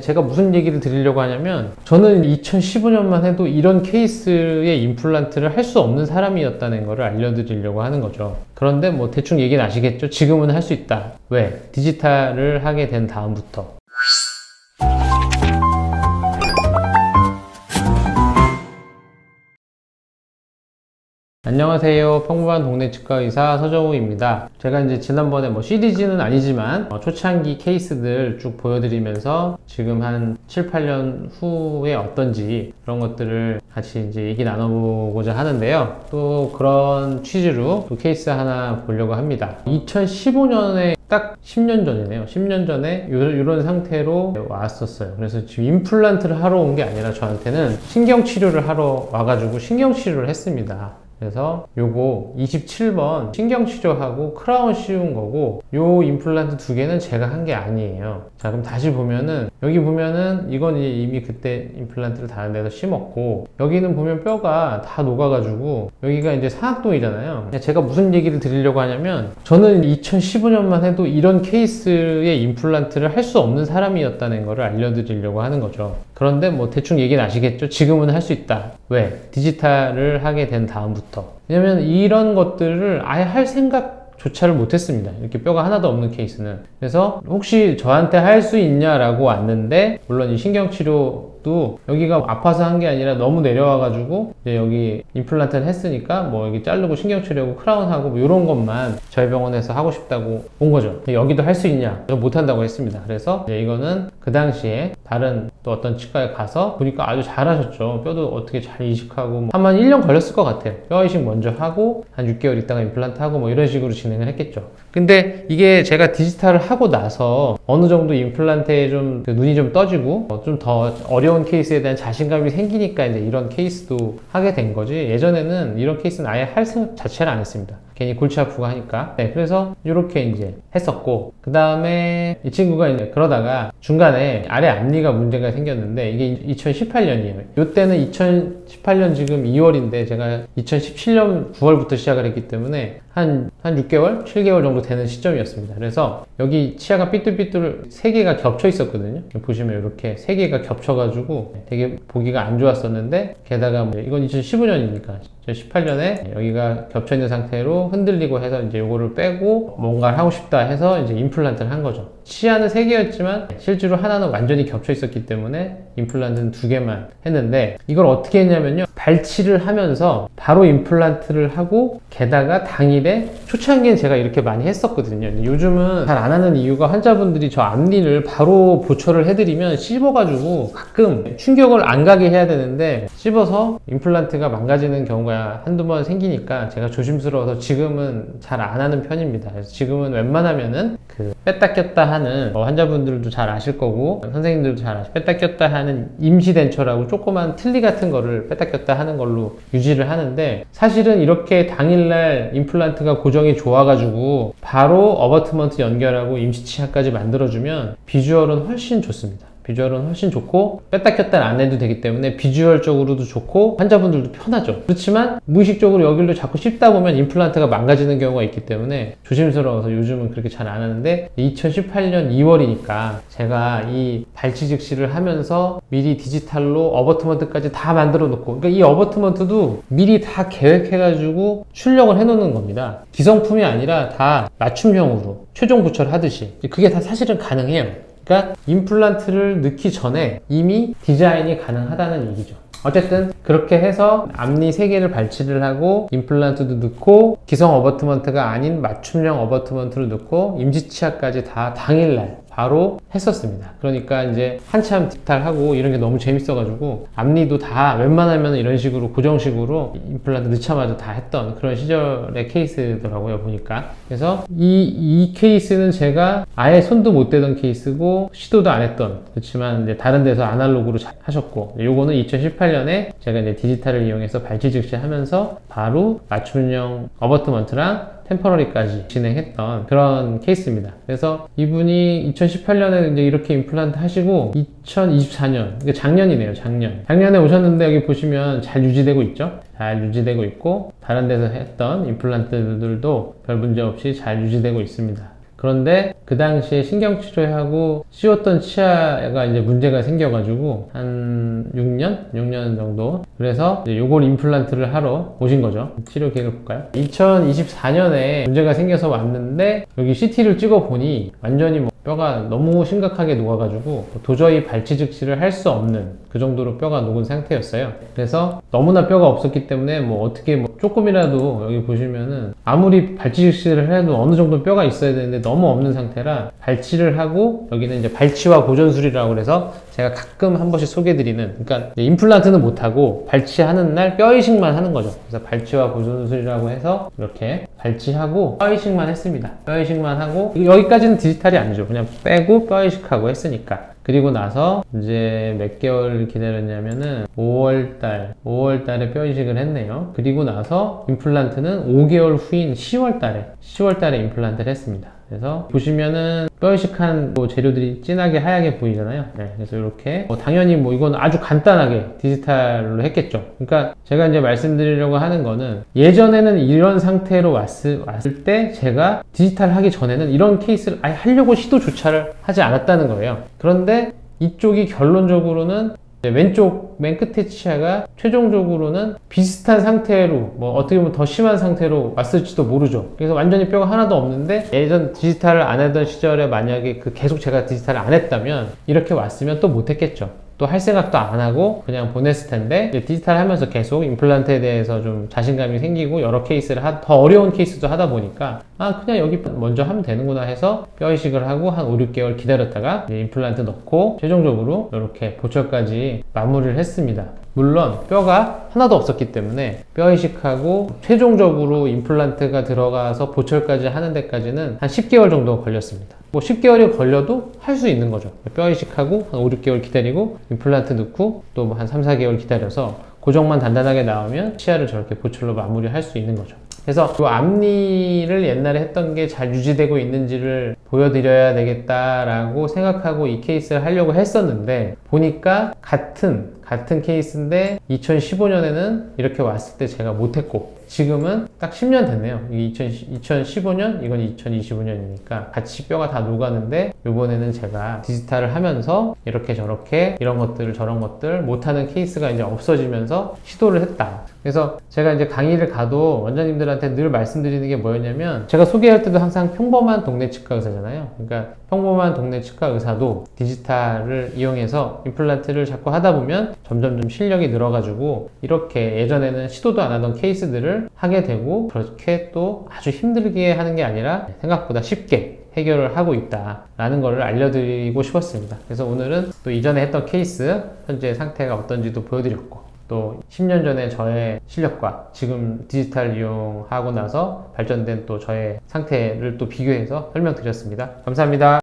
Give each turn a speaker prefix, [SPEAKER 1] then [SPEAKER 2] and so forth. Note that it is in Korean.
[SPEAKER 1] 제가 무슨 얘기를 드리려고 하냐면, 저는 2015년만 해도 이런 케이스의 임플란트를 할 수 없는 사람이었다는 것을 알려드리려고 하는 거죠. 그런데 뭐 대충 얘기는 아시겠죠? 지금은 할 수 있다. 왜? 디지털을 하게 된 다음부터. 안녕하세요. 평범한 동네 치과의사 서정우입니다. 제가 이제 지난번에 시리즈는 아니지만 초창기 케이스들 쭉 보여드리면서 지금 한 7, 8년 후에 어떤지 그런 것들을 같이 이제 얘기 나눠보고자 하는데요. 또 그런 취지로 또 케이스 하나 보려고 합니다. 2015년에 딱 10년 전이네요. 10년 전에 이런 상태로 왔었어요. 그래서 지금 임플란트를 하러 온 게 아니라 저한테는 신경치료를 하러 와가지고 신경치료를 했습니다. 그래서 요거 27번 신경치료하고 크라운 씌운 거고, 요 임플란트 두 개는 제가 한 게 아니에요. 자, 그럼 다시 보면은 여기 보면은 이건 이미 그때 임플란트를 다른 데서 심었고, 여기는 보면 뼈가 다 녹아가지고 여기가 이제 상악동이잖아요. 제가 무슨 얘기를 드리려고 하냐면, 저는 2015년만 해도 이런 케이스의 임플란트를 할 수 없는 사람이었다는 것을 알려드리려고 하는 거죠. 그런데 뭐 대충 얘기는 아시겠죠? 지금은 할 수 있다. 왜? 디지털을 하게 된 다음부터. 왜냐면 이런 것들을 아예 할 생각조차를 못했습니다. 이렇게 뼈가 하나도 없는 케이스는. 그래서 혹시 저한테 할 수 있냐라고 왔는데, 물론 이 신경치료도 여기가 아파서 한 게 아니라 너무 내려와가지고 이제 여기 임플란트를 했으니까 뭐 여기 자르고 신경치료하고 크라운하고 뭐 이런 것만 저희 병원에서 하고 싶다고 온 거죠. 여기도 할 수 있냐? 이거 못한다고 했습니다. 그래서 이거는 그 당시에 다른 또 어떤 치과에 가서 보니까 아주 잘하셨죠. 뼈도 어떻게 잘 이식하고 한 1년 걸렸을 것 같아요. 뼈 이식 먼저 하고 한 6개월 있다가 임플란트 하고 뭐 이런 식으로 진행을 했겠죠. 근데 이게 제가 디지털을 하고 나서 어느 정도 임플란트에 좀 눈이 좀 떠지고 좀 더 어려운 케이스에 대한 자신감이 생기니까 이제 이런 케이스도 하게 된 거지, 예전에는 이런 케이스는 아예 할 생각 자체를 안 했습니다. 괜히 골치 아프고 하니까. 그래서 이렇게 이제 했었고, 그 다음에 이 친구가 이제 그러다가 중간에 아래 앞니가 문제가 생겼는데, 이게 2018년이에요. 이때는 2018년 지금 2월인데 제가 2017년 9월부터 시작을 했기 때문에 한 6개월? 7개월 정도 되는 시점이었습니다. 그래서 여기 치아가 삐뚤삐뚤 3개가 겹쳐 있었거든요. 보시면 이렇게 3개가 겹쳐가지고 되게 보기가 안 좋았었는데, 게다가 이건 2015년이니까 2018년에 여기가 겹쳐 있는 상태로 흔들리고 해서 이제 요거를 빼고 뭔가를 하고 싶다 해서 이제 임플란트를 한 거죠. 치아는 3개였지만 실제로 하나는 완전히 겹쳐 있었기 때문에 임플란트는 2개만 했는데, 이걸 어떻게 했냐면요, 발치를 하면서 바로 임플란트를 하고, 게다가 당일에, 초창기엔 제가 이렇게 많이 했었거든요. 요즘은 잘 안 하는 이유가, 환자분들이 저 앞니를 바로 보초를 해드리면 씹어가지고 가끔 충격을 안 가게 해야 되는데 씹어서 임플란트가 망가지는 경우가 한두 번 생기니까 제가 조심스러워서 지금은 잘 안 하는 편입니다. 그래서 지금은 웬만하면은 뺐다 꼈다 하는, 환자분들도 잘 아실 거고 선생님들도 잘 아실, 뺐다 꼈다 하는 임시덴처라고 조그만 틀니 같은 거를 뺐다 꼈다 하는 걸로 유지를 하는데, 사실은 이렇게 당일날 임플란트가 고정이 좋아가지고 바로 어버트먼트 연결하고 임시치아까지 만들어주면 비주얼은 훨씬 좋습니다. 비주얼은 훨씬 좋고 뺐다 꼈다 안 해도 되기 때문에 비주얼적으로도 좋고 환자분들도 편하죠. 그렇지만 무의식적으로 여기를 자꾸 씹다 보면 임플란트가 망가지는 경우가 있기 때문에 조심스러워서 요즘은 그렇게 잘 안 하는데, 2018년 2월이니까 제가 이 발치 즉시를 하면서 미리 디지털로 어버트먼트까지 다 만들어 놓고, 그러니까 이 어버트먼트도 미리 다 계획해가지고 출력을 해 놓는 겁니다. 기성품이 아니라 다 맞춤형으로 최종 부처를 하듯이. 그게 다 사실은 가능해요. 그러니까 임플란트를 넣기 전에 이미 디자인이 가능하다는 얘기죠. 어쨌든 그렇게 해서 앞니 3개를 발치를 하고 임플란트도 넣고 기성 어버트먼트가 아닌 맞춤형 어버트먼트를 넣고 임시치아까지 다 당일날 바로 했었습니다. 그러니까 이제 한참 디지털하고 이런 게 너무 재밌어가지고 앞니도 다 웬만하면 이런 식으로 고정식으로 임플란트 넣자마자 다 했던 그런 시절의 케이스더라고요, 보니까. 그래서 이 케이스는 제가 아예 손도 못 대던 케이스고 시도도 안 했던, 그렇지만 이제 다른 데서 아날로그로 하셨고, 요거는 2018년에 제가 이제 디지털을 이용해서 발치 즉시 하면서 바로 맞춤형 어버트먼트랑 템퍼러리까지 진행했던 그런 케이스입니다. 그래서 이분이 2018년에 이제 이렇게 임플란트 하시고 2024년, 그러니까 작년이네요. 작년에 오셨는데 여기 보시면 잘 유지되고 있죠. 잘 유지되고 있고 다른 데서 했던 임플란트들도 별 문제 없이 잘 유지되고 있습니다. 그런데 그 당시에 신경치료하고 씌웠던 치아가 이제 문제가 생겨가지고 한 6년 정도. 그래서 이제 요걸 임플란트를 하러 오신 거죠. 치료 계획을 볼까요? 2024년에 문제가 생겨서 왔는데 여기 CT를 찍어 보니 완전히 뭐 뼈가 너무 심각하게 녹아가지고 도저히 발치 즉시를 할 수 없는 그 정도로 뼈가 녹은 상태였어요. 그래서 너무나 뼈가 없었기 때문에 뭐 어떻게 뭐 조금이라도 여기 보시면은 아무리 발치 즉시를 해도 어느 정도 뼈가 있어야 되는데 너무 없는 상태라 발치를 하고, 여기는 이제 발치와 보존술이라고 그래서 제가 가끔 한 번씩 소개해드리는, 그러니까 임플란트는 못하고 발치하는 날 뼈 이식만 하는 거죠. 그래서 발치와 보존술이라고 해서 이렇게 발치하고 뼈 이식만 했습니다. 뼈 이식만 하고, 여기까지는 디지털이 아니죠. 그냥 빼고 뼈 이식하고 했으니까. 그리고 나서 이제 몇 개월 기다렸냐면은 5월달에 뼈 이식을 했네요. 그리고 나서 임플란트는 5개월 후인 10월달에 임플란트를 했습니다. 그래서 보시면은 뼈 이식한 뭐 재료들이 진하게 하얗게 보이잖아요. 네, 그래서 이렇게 당연히 뭐 이건 아주 간단하게 디지털로 했겠죠. 그러니까 제가 이제 말씀드리려고 하는 거는, 예전에는 이런 상태로 왔을 때 제가 디지털 하기 전에는 이런 케이스를 아예 하려고 시도조차를 하지 않았다는 거예요. 그런데 이쪽이 결론적으로는 왼쪽 맨 끝에 치아가 최종적으로는 비슷한 상태로, 뭐 어떻게 보면 더 심한 상태로 왔을지도 모르죠. 그래서 완전히 뼈가 하나도 없는데, 예전 디지털을 안 하던 시절에 만약에 계속 제가 디지털을 안 했다면 이렇게 왔으면 또 못했겠죠. 또 할 생각도 안 하고 그냥 보냈을 텐데, 이제 디지털 하면서 계속 임플란트에 대해서 좀 자신감이 생기고 여러 케이스를 더 어려운 케이스도 하다 보니까 그냥 여기 먼저 하면 되는구나 해서 뼈 이식을 하고 한 5, 6개월 기다렸다가 이제 임플란트 넣고 최종적으로 이렇게 보철까지 마무리를 했습니다. 물론 뼈가 하나도 없었기 때문에 뼈 이식하고 최종적으로 임플란트가 들어가서 보철까지 하는 데까지는 한 10개월 정도 걸렸습니다. 뭐 10개월이 걸려도 할 수 있는 거죠. 뼈 이식하고 한 5, 6개월 기다리고 임플란트 넣고 또 뭐 한 3, 4개월 기다려서 고정만 단단하게 나오면 치아를 저렇게 보철로 마무리할 수 있는 거죠. 그래서 이 앞니를 옛날에 했던 게 잘 유지되고 있는지를 보여드려야 되겠다라고 생각하고 이 케이스를 하려고 했었는데, 보니까 같은 케이스인데 2015년에는 이렇게 왔을 때 제가 못했고, 지금은 딱 10년 됐네요. 2015년, 이건 2025년이니까 같이 뼈가 다 녹았는데, 요번에는 제가 디지털을 하면서 이렇게 저렇게 이런 것들 저런 것들 못하는 케이스가 이제 없어지면서 시도를 했다. 그래서 제가 이제 강의를 가도 원장님들한테 늘 말씀드리는 게 뭐였냐면, 제가 소개할 때도 항상 평범한 동네 치과 의사잖아요. 그러니까 평범한 동네 치과 의사도 디지털을 이용해서 임플란트를 자꾸 하다 보면 점점 실력이 늘어가지고 이렇게 예전에는 시도도 안 하던 케이스들을 하게 되고, 그렇게 또 아주 힘들게 하는 게 아니라 생각보다 쉽게 해결을 하고 있다라는 것을 알려드리고 싶었습니다. 그래서 오늘은 또 이전에 했던 케이스 현재 상태가 어떤지도 보여드렸고, 또 10년 전에 저의 실력과 지금 디지털 이용하고 나서 발전된 또 저의 상태를 또 비교해서 설명드렸습니다. 감사합니다.